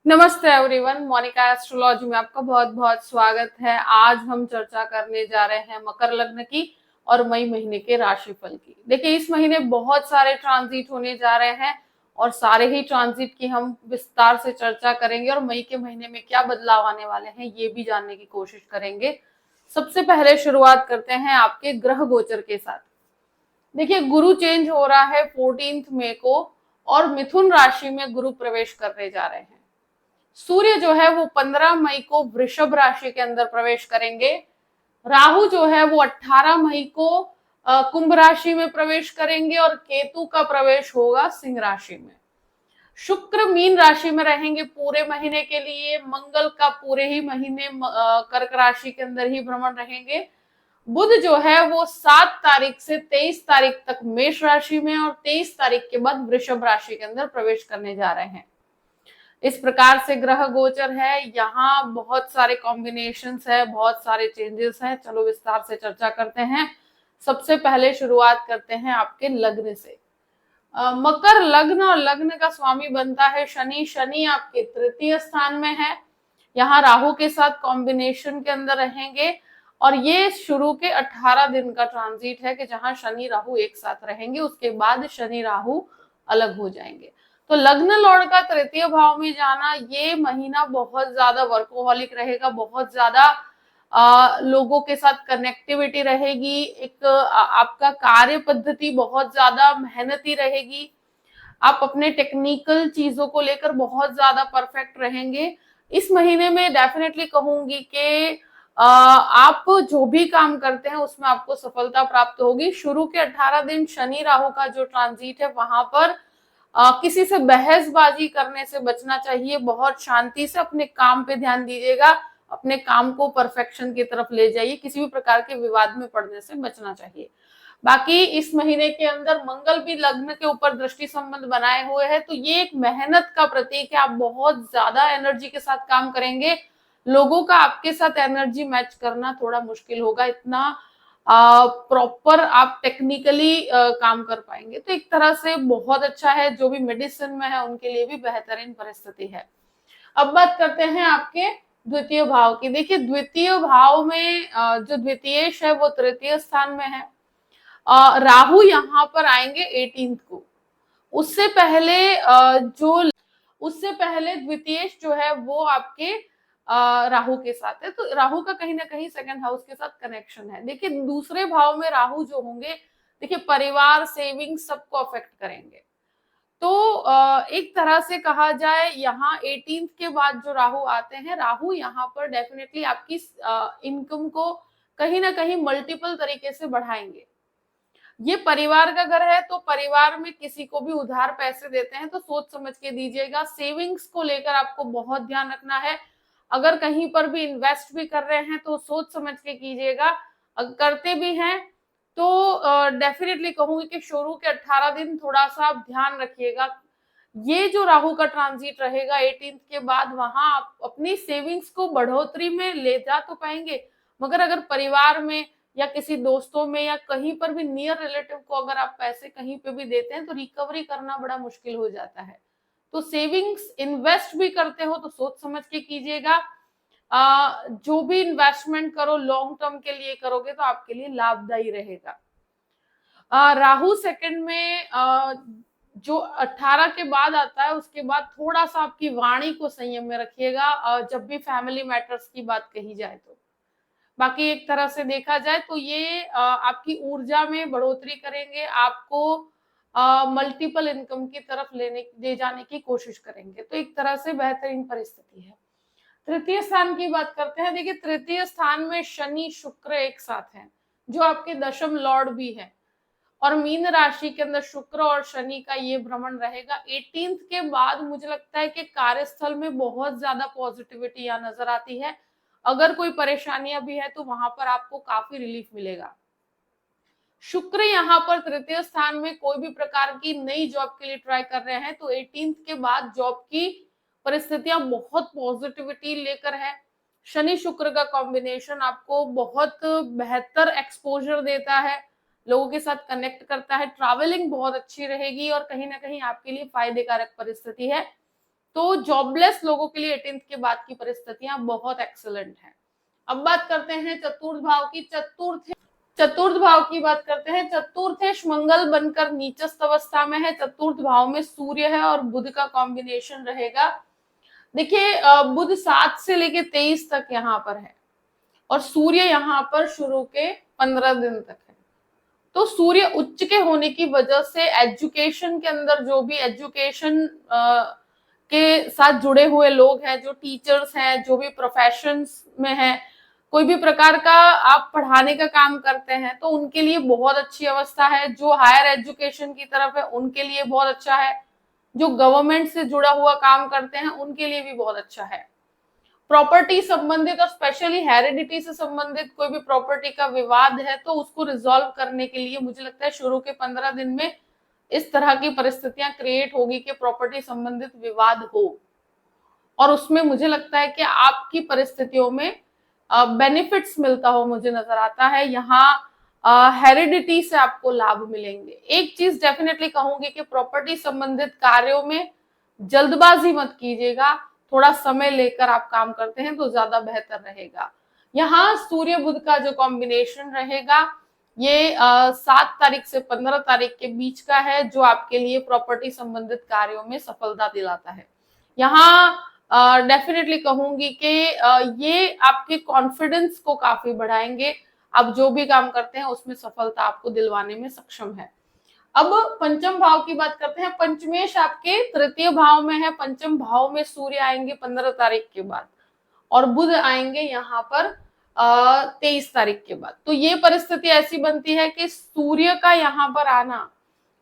नमस्ते everyone, Monika astrology में आपका बहुत बहुत स्वागत है। आज हम चर्चा करने जा रहे हैं मकर लग्न की और मई महीने के राशिफल की। देखिए, इस महीने बहुत सारे ट्रांजिट होने जा रहे हैं और सारे ही ट्रांजिट की हम विस्तार से चर्चा करेंगे और मई के महीने में क्या बदलाव आने वाले हैं ये भी जानने की कोशिश करेंगे। सबसे पहले शुरुआत करते हैं आपके ग्रह गोचर के साथ। देखिए, गुरु चेंज हो रहा है 14 मई को और मिथुन राशि में गुरु प्रवेश करने जा रहे हैं। सूर्य जो है वो 15 मई को वृषभ राशि के अंदर प्रवेश करेंगे। राहु जो है वो 18 मई को कुंभ राशि में प्रवेश करेंगे और केतु का प्रवेश होगा सिंह राशि में। शुक्र मीन राशि में रहेंगे पूरे महीने के लिए। मंगल का पूरे ही महीने कर्क राशि के अंदर ही भ्रमण रहेंगे। बुध जो है वो 7 तारीख से 23 तारीख तक मेष राशि में और 23 तारीख के बाद वृषभ राशि के अंदर प्रवेश करने जा रहे हैं। इस प्रकार से ग्रह गोचर है। यहाँ बहुत सारे कॉम्बिनेशंस है, बहुत सारे चेंजेस हैं। चलो विस्तार से चर्चा करते हैं। सबसे पहले शुरुआत करते हैं आपके लग्न से। मकर लग्न और लग्न का स्वामी बनता है शनि। शनि आपके तृतीय स्थान में है। यहाँ राहु के साथ कॉम्बिनेशन के अंदर रहेंगे और ये शुरू के 18 दिन का ट्रांजिट है कि जहां शनि राहु एक साथ रहेंगे। उसके बाद शनि राहु अलग हो जाएंगे। तो लग्न लॉर्ड का तृतीय भाव में जाना, ये महीना बहुत ज्यादा वर्कोहॉलिक रहेगा। बहुत ज्यादा लोगों के साथ कनेक्टिविटी रहेगी। एक आपका कार्य पद्धति बहुत ज्यादा मेहनती रहेगी। आप अपने टेक्निकल चीजों को लेकर बहुत ज्यादा परफेक्ट रहेंगे। इस महीने में डेफिनेटली कहूंगी कि आप जो भी काम करते हैं उसमें आपको सफलता प्राप्त होगी। शुरू के 18 दिन शनि राहु का जो ट्रांजिट है वहां पर किसी से बहसबाजी करने से बचना चाहिए। बहुत शांति से अपने काम पे ध्यान दीजिएगा। अपने काम को परफेक्शन की तरफ ले जाइए। किसी भी प्रकार के विवाद में पड़ने से बचना चाहिए। बाकी इस महीने के अंदर मंगल भी लग्न के ऊपर दृष्टि संबंध बनाए हुए है, तो ये एक मेहनत का प्रतीक है। आप बहुत ज्यादा एनर्जी के साथ काम करेंगे। लोगों का आपके साथ एनर्जी मैच करना थोड़ा मुश्किल होगा। इतना प्रॉपर आप टेक्निकली काम कर पाएंगे। तो एक तरह से बहुत अच्छा है। जो भी मेडिसिन में है उनके लिए भी बेहतरीन परिस्थिति है। अब बात करते हैं आपके द्वितीय भाव की। देखिए, द्वितीय भाव में जो द्वितीयेश है वो तृतीय स्थान में है। राहु यहाँ पर आएंगे 18 को। उससे पहले द्वितीयेश जो है वो आपके राहु के साथ है। तो राहु का कहीं ना कहीं सेकंड हाउस के साथ कनेक्शन है। देखिए, दूसरे भाव में राहु जो होंगे, देखिए परिवार, सेविंग सबको अफेक्ट करेंगे। तो एक तरह से कहा जाए, यहाँ 18 के बाद जो राहु आते हैं, राहु यहाँ पर डेफिनेटली आपकी इनकम को कहीं ना कहीं मल्टीपल तरीके से बढ़ाएंगे। ये परिवार का घर है तो परिवार में किसी को भी उधार पैसे देते हैं तो सोच समझ के दीजिएगा। सेविंग्स को लेकर आपको बहुत ध्यान रखना है। अगर कहीं पर भी इन्वेस्ट भी कर रहे हैं तो सोच समझ के कीजिएगा। अगर करते भी हैं तो डेफिनेटली कहूंगी कि शुरू के 18 दिन थोड़ा सा आप ध्यान रखिएगा। ये जो राहु का ट्रांजिट रहेगा 18 के बाद, वहां आप अपनी सेविंग्स को बढ़ोतरी में ले जा तो पाएंगे, मगर अगर परिवार में या किसी दोस्तों में या कहीं पर भी नियर रिलेटिव को अगर आप पैसे कहीं पे भी देते हैं तो रिकवरी करना बड़ा मुश्किल हो जाता है। तो सेविंग्स इन्वेस्ट भी करते हो तो सोच समझ के कीजिएगा। जो भी इन्वेस्टमेंट करो लॉन्ग टर्म के लिए करोगे तो आपके लिए लाभदायी रहेगा। राहु सेकंड में जो 18 के बाद आता है उसके बाद थोड़ा सा आपकी वाणी को संयम में रखिएगा जब भी फैमिली मैटर्स की बात कही जाए तो। बाकी एक तरह से देखा जाए तो ये आपकी ऊर्जा में बढ़ोतरी करेंगे। आपको मल्टीपल इनकम की तरफ ले जाने की कोशिश करेंगे। तो एक तरह से बेहतरीन परिस्थिति है। तृतीय स्थान की बात करते हैं। देखिए, तृतीय स्थान में शनि शुक्र एक साथ हैं, जो आपके दशम लॉर्ड भी है। और मीन राशि के अंदर शुक्र और शनि का ये भ्रमण रहेगा। 18 के बाद मुझे लगता है कि कार्यस्थल में बहुत ज्यादा पॉजिटिविटी यहाँ नजर आती है। अगर कोई परेशानियां भी है तो वहां पर आपको काफी रिलीफ मिलेगा। शुक्र यहाँ पर तृतीय स्थान में कोई भी प्रकार की नई जॉब के लिए ट्राई कर रहे हैं तो 18 के बाद जॉब की परिस्थितियां बहुत पॉजिटिविटी लेकर है। शनि शुक्र का कॉम्बिनेशन आपको बहुत बेहतर एक्सपोजर देता है, लोगों के साथ कनेक्ट करता है। ट्रैवलिंग बहुत अच्छी रहेगी और कहीं ना कहीं आपके लिए फायदे कारक परिस्थिति है। तो जॉबलेस लोगों के लिए 18th के बाद की परिस्थितियां बहुत एक्सीलेंट है। अब बात करते हैं चतुर्थ भाव की। चतुर्थ भाव की बात करते हैं। चतुर्थेश मंगल बनकर नीचस्थ अवस्था में है। चतुर्थ भाव में सूर्य है और बुध का कॉम्बिनेशन रहेगा। देखिए बुध 7 से लेके 23 तक यहाँ पर है और सूर्य यहाँ पर शुरू के 15 दिन तक है। तो सूर्य उच्च के होने की वजह से एजुकेशन के अंदर जो भी एजुकेशन के साथ जुड़े हुए लोग हैं, जो टीचर्स हैं, जो भी प्रोफेशंस में हैं, कोई भी प्रकार का आप पढ़ाने का काम करते हैं तो उनके लिए बहुत अच्छी अवस्था है। जो हायर एजुकेशन की तरफ है उनके लिए बहुत अच्छा है। जो गवर्नमेंट से जुड़ा हुआ काम करते हैं उनके लिए भी बहुत अच्छा है। प्रॉपर्टी संबंधित और स्पेशली हेरिडिटी से संबंधित कोई भी प्रॉपर्टी का विवाद है तो उसको रिजॉल्व करने के लिए मुझे लगता है शुरू के 15 दिन में इस तरह की परिस्थितियां क्रिएट होगी कि प्रॉपर्टी संबंधित विवाद हो, और उसमें मुझे लगता है कि आपकी परिस्थितियों में बेनिफिट्स मिलता हो मुझे नजर आता है। यहाँ हेरिडिटी से आपको लाभ मिलेंगे। एक चीज डेफिनेटली कहूंगी कि प्रॉपर्टी संबंधित कार्यों में जल्दबाजी मत कीजिएगा। थोड़ा समय लेकर आप काम करते हैं तो ज्यादा बेहतर रहेगा। यहाँ सूर्य बुध का जो कॉम्बिनेशन रहेगा ये 7 तारीख से 15 तारीख के बीच का है, जो आपके लिए प्रॉपर्टी संबंधित कार्यों में सफलता दिलाता है। यहाँ डेफिनेटली कहूंगी कि ये आपके कॉन्फिडेंस को काफी बढ़ाएंगे। आप जो भी काम करते हैं उसमें सफलता आपको दिलवाने में सक्षम है। अब पंचम भाव की बात करते हैं। पंचमेश आपके तृतीय भाव में है। पंचम भाव में सूर्य आएंगे 15 तारीख के बाद और बुध आएंगे यहाँ पर 23 तारीख के बाद। तो ये परिस्थिति ऐसी बनती है कि सूर्य का यहाँ पर आना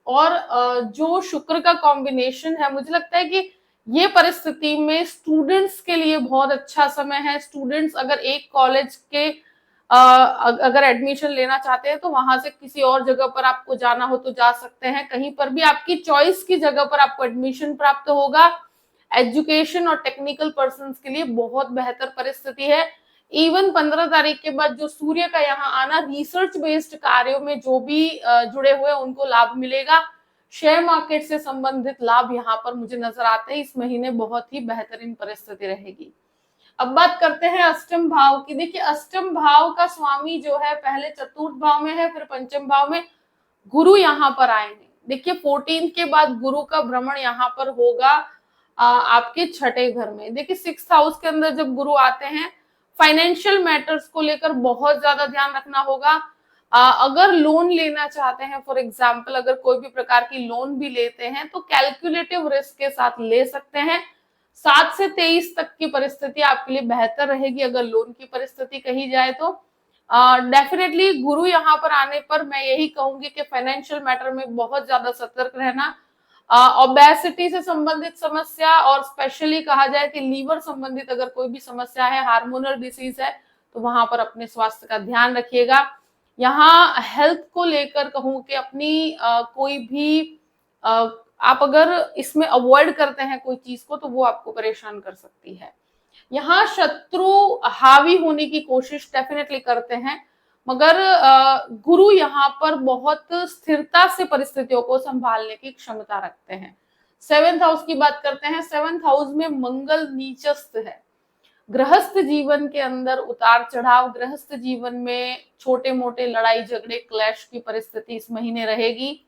और जो शुक्र का कॉम्बिनेशन है, मुझे लगता है कि ये परिस्थिति में स्टूडेंट्स के लिए बहुत अच्छा समय है। स्टूडेंट्स अगर एक कॉलेज के अगर एडमिशन लेना चाहते हैं तो वहां से किसी और जगह पर आपको जाना हो तो जा सकते हैं। कहीं पर भी आपकी चॉइस की जगह पर आपको एडमिशन प्राप्त होगा। एजुकेशन और टेक्निकल पर्संस के लिए बहुत बेहतर परिस्थिति है। इवन 15 तारीख के बाद जो सूर्य का यहाँ आना, रिसर्च बेस्ड कार्यों में जो भी जुड़े हुए उनको लाभ मिलेगा। शेयर मार्केट से संबंधित लाभ यहाँ पर मुझे नजर आते हैं। इस महीने बहुत ही बेहतरीन परिस्थिति रहेगी। अब बात करते हैं अष्टम भाव की। देखिए अष्टम भाव का स्वामी जो है पहले चतुर्थ भाव में है, फिर पंचम भाव में गुरु यहाँ पर आएंगे। देखिए 14 के बाद गुरु का भ्रमण यहाँ पर होगा आपके छठे घर में। देखिए 6th हाउस के अंदर जब गुरु आते हैं, फाइनेंशियल मैटर्स को लेकर बहुत ज्यादा ध्यान रखना होगा। अगर लोन लेना चाहते हैं, फॉर एग्जाम्पल अगर कोई भी प्रकार की लोन भी लेते हैं तो कैलकुलेटिव रिस्क के साथ ले सकते हैं। 7 से 23 तक की परिस्थिति आपके लिए बेहतर रहेगी अगर लोन की परिस्थिति कही जाए तो। डेफिनेटली गुरु यहाँ पर आने पर मैं यही कहूंगी कि फाइनेंशियल मैटर में बहुत ज्यादा सतर्क रहना। ओबेसिटी से संबंधित समस्या और स्पेशली कहा जाए कि लीवर संबंधित अगर कोई भी समस्या है, हार्मोनल डिसीज है, तो वहां पर अपने स्वास्थ्य का ध्यान रखिएगा। यहाँ हेल्थ को लेकर कहूं कि अपनी कोई भी आप अगर इसमें अवॉइड करते हैं कोई चीज को तो वो आपको परेशान कर सकती है। यहाँ शत्रु हावी होने की कोशिश डेफिनेटली करते हैं, मगर गुरु यहाँ पर बहुत स्थिरता से परिस्थितियों को संभालने की क्षमता रखते हैं। 7th हाउस की बात करते हैं। 7th हाउस में मंगल नीचस्थ है। गृहस्थ जीवन के अंदर उतार चढ़ाव, गृहस्थ जीवन में छोटे मोटे लड़ाई झगड़े, क्लैश की परिस्थिति इस महीने रहेगी।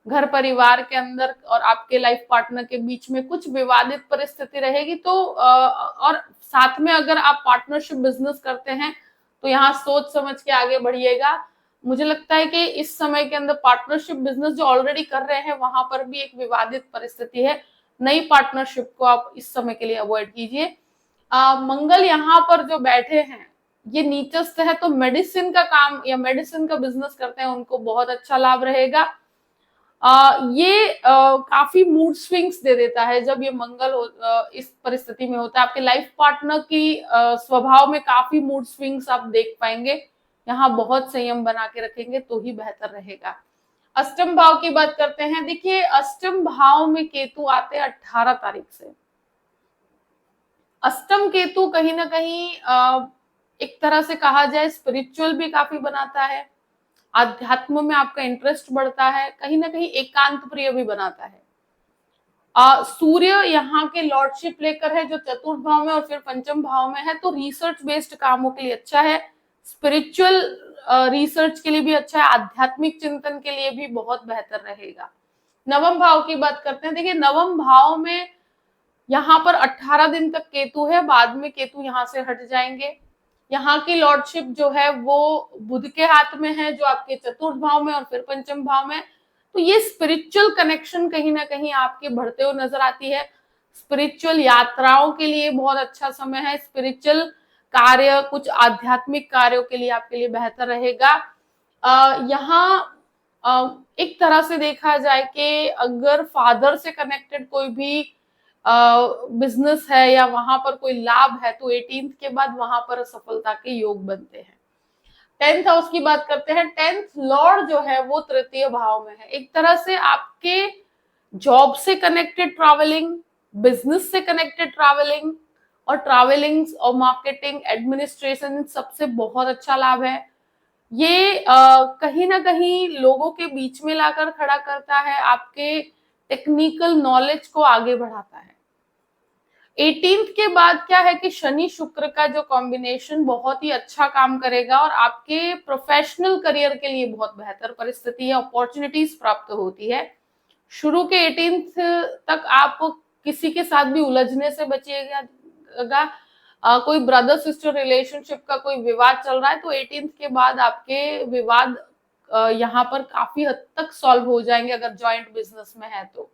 घर परिवार के अंदर और आपके लाइफ पार्टनर के बीच में कुछ विवादित परिस्थिति रहेगी। तो और साथ में अगर आप पार्टनरशिप बिजनेस करते हैं तो यहाँ सोच समझ के आगे बढ़िएगा। मुझे लगता है कि इस समय के अंदर पार्टनरशिप बिजनेस जो ऑलरेडी कर रहे हैं वहां पर भी एक विवादित परिस्थिति है। नई पार्टनरशिप को आप इस समय के लिए अवॉइड कीजिए। मंगल यहाँ पर जो बैठे हैं ये नीचस्थ है, तो मेडिसिन का काम या मेडिसिन का बिजनेस करते हैं उनको बहुत अच्छा लाभ रहेगा। ये काफी मूड स्विंग्स दे देता है जब ये मंगल इस परिस्थिति में होता है। आपके लाइफ पार्टनर की स्वभाव में काफी मूड स्विंग्स आप देख पाएंगे। यहाँ बहुत संयम बना के रखेंगे तो ही बेहतर रहेगा। अष्टम भाव की बात करते हैं। देखिए अष्टम भाव में केतु आते हैं 18 तारीख से। अष्टम केतु कहीं ना कहीं एक तरह से कहा जाए स्पिरिचुअल भी काफी बनाता है, आध्यात्म में आपका इंटरेस्ट बढ़ता है, कहीं ना कहीं एकांत प्रिय भी बनाता है। सूर्य यहाँ के लॉर्डशिप लेकर है जो चतुर्थ भाव में और फिर पंचम भाव में है, तो रिसर्च बेस्ड कामों के लिए अच्छा है, स्पिरिचुअल रिसर्च के लिए भी अच्छा है, आध्यात्मिक चिंतन के लिए भी बहुत बेहतर रहेगा। नवम भाव की बात करते हैं। देखिए नवम भाव में यहाँ पर 18 दिन तक केतु है, बाद में केतु यहाँ से हट जाएंगे। यहाँ की लॉर्डशिप जो है वो बुध के हाथ में है जो आपके चतुर्थ भाव में और फिर पंचम भाव में, तो ये स्पिरिचुअल कनेक्शन कहीं ना कहीं आपके बढ़ते हुए नजर आती है। स्पिरिचुअल यात्राओं के लिए बहुत अच्छा समय है, स्पिरिचुअल कार्य, कुछ आध्यात्मिक कार्यों के लिए आपके लिए बेहतर रहेगा। यहाँ एक तरह से देखा जाए कि अगर फादर से कनेक्टेड कोई भी बिजनेस है या वहां पर कोई लाभ है तो 18th के बाद वहां पर सफलता के योग बनते हैं। 10th हाउस की बात करते हैं। 10th लॉर्ड जो है वो तृतीय भाव में है। एक तरह से आपके जॉब से कनेक्टेड ट्रैवलिंग, बिजनेस से कनेक्टेड ट्रैवलिंग और ट्रैवलिंग और मार्केटिंग एडमिनिस्ट्रेशन सबसे बहुत अच्छा लाभ है। ये कहीं ना कहीं लोगों के बीच में लाकर खड़ा करता है, आपके टेक्निकल नॉलेज को आगे बढ़ाता है। 18th के बाद क्या है कि शनि शुक्र का जो कॉम्बिनेशन बहुत ही अच्छा काम करेगा और आपके प्रोफेशनल करियर के लिए बहुत बेहतर परिस्थिति है, अपॉर्चुनिटीज प्राप्त होती है। शुरू के 18th तक आप किसी के साथ भी उलझने से बचिएगा। कोई ब्रदर सिस्टर रिलेशनशिप का कोई विवाद चल रहा है तो 18th के बाद आपके विवाद यहाँ पर काफी हद तक सॉल्व हो जाएंगे अगर जॉइंट बिजनेस में है तो।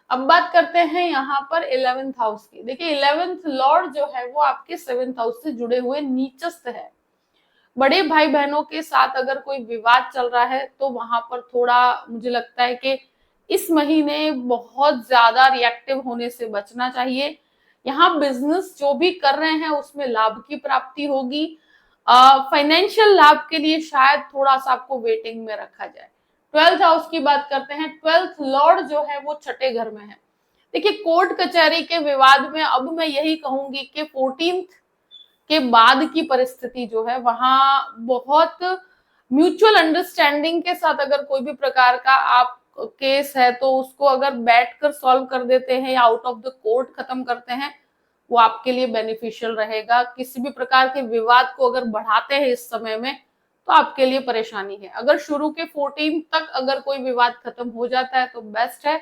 अब बात करते हैं यहाँ पर 11th हाउस की। देखिए 11th लॉर्ड जो है वो आपके 7th हाउस से जुड़े हुए नीचस्थ है। बड़े भाई बहनों के साथ अगर कोई विवाद चल रहा है तो वहां पर थोड़ा मुझे लगता है कि इस महीने बहुत ज्यादा रिएक्टिव होने से बचना चाहिए। यहाँ बिजनेस जो भी कर रहे हैं उसमें लाभ की प्राप्ति होगी। फाइनेंशियल लाभ के लिए शायद थोड़ा सा आपको वेटिंग में रखा जाए। 12th हाउस की बात करते हैं। 12th लॉर्ड जो है वो छठे घर में है। देखिए कोर्ट कचहरी के विवाद में अब मैं यही कहूंगी कि 14th के बाद की परिस्थिति जो है वहां बहुत म्यूचुअल अंडरस्टैंडिंग के साथ अगर कोई भी प्रकार का आप केस है तो उसको अगर बैठकर सॉल्व कर देते हैं या आउट ऑफ द कोर्ट खत्म करते हैं वो आपके लिए बेनिफिशियल रहेगा। किसी भी प्रकार के विवाद को अगर बढ़ाते हैं इस समय में तो आपके लिए परेशानी है। अगर शुरू के 14 तक अगर कोई विवाद खत्म हो जाता है तो बेस्ट है,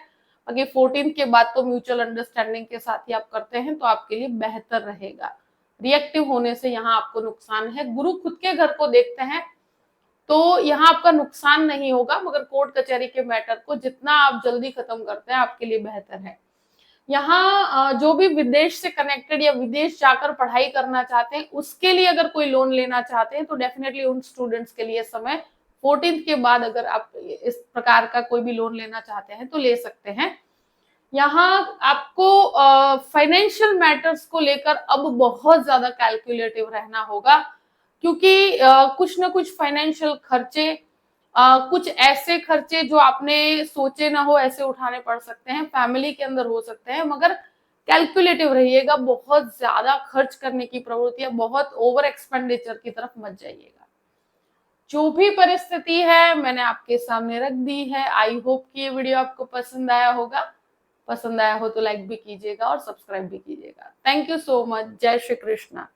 बाकी 14 के बाद तो म्यूचुअल अंडरस्टैंडिंग के साथ ही आप करते हैं तो आपके लिए बेहतर रहेगा। रिएक्टिव होने से यहाँ आपको नुकसान है। गुरु खुद के घर को देखते हैं तो यहाँ आपका नुकसान नहीं होगा, मगर कोर्ट कचहरी के मैटर को जितना आप जल्दी खत्म करते हैं आपके लिए बेहतर है। यहाँ जो भी विदेश से कनेक्टेड या विदेश जाकर पढ़ाई करना चाहते हैं उसके लिए अगर कोई लोन लेना चाहते हैं तो डेफिनेटली उन स्टूडेंट्स के लिए समय 14th के बाद अगर आप इस प्रकार का कोई भी लोन लेना चाहते हैं तो ले सकते हैं। यहाँ आपको फाइनेंशियल मैटर्स को लेकर अब बहुत ज्यादा कैलकुलेटिव रहना होगा क्योंकि कुछ ना कुछ फाइनेंशियल खर्चे, कुछ ऐसे खर्चे जो आपने सोचे ना हो ऐसे उठाने पड़ सकते हैं, फैमिली के अंदर हो सकते हैं, मगर कैलकुलेटिव रहिएगा। बहुत ज्यादा खर्च करने की प्रवृत्ति है, बहुत ओवर एक्सपेंडिचर की तरफ मत जाइएगा। जो भी परिस्थिति है मैंने आपके सामने रख दी है। आई होप कि ये वीडियो आपको पसंद आया होगा। पसंद आया हो तो लाइक भी कीजिएगा और सब्सक्राइब भी कीजिएगा। Thank you so much. जय श्री कृष्णा।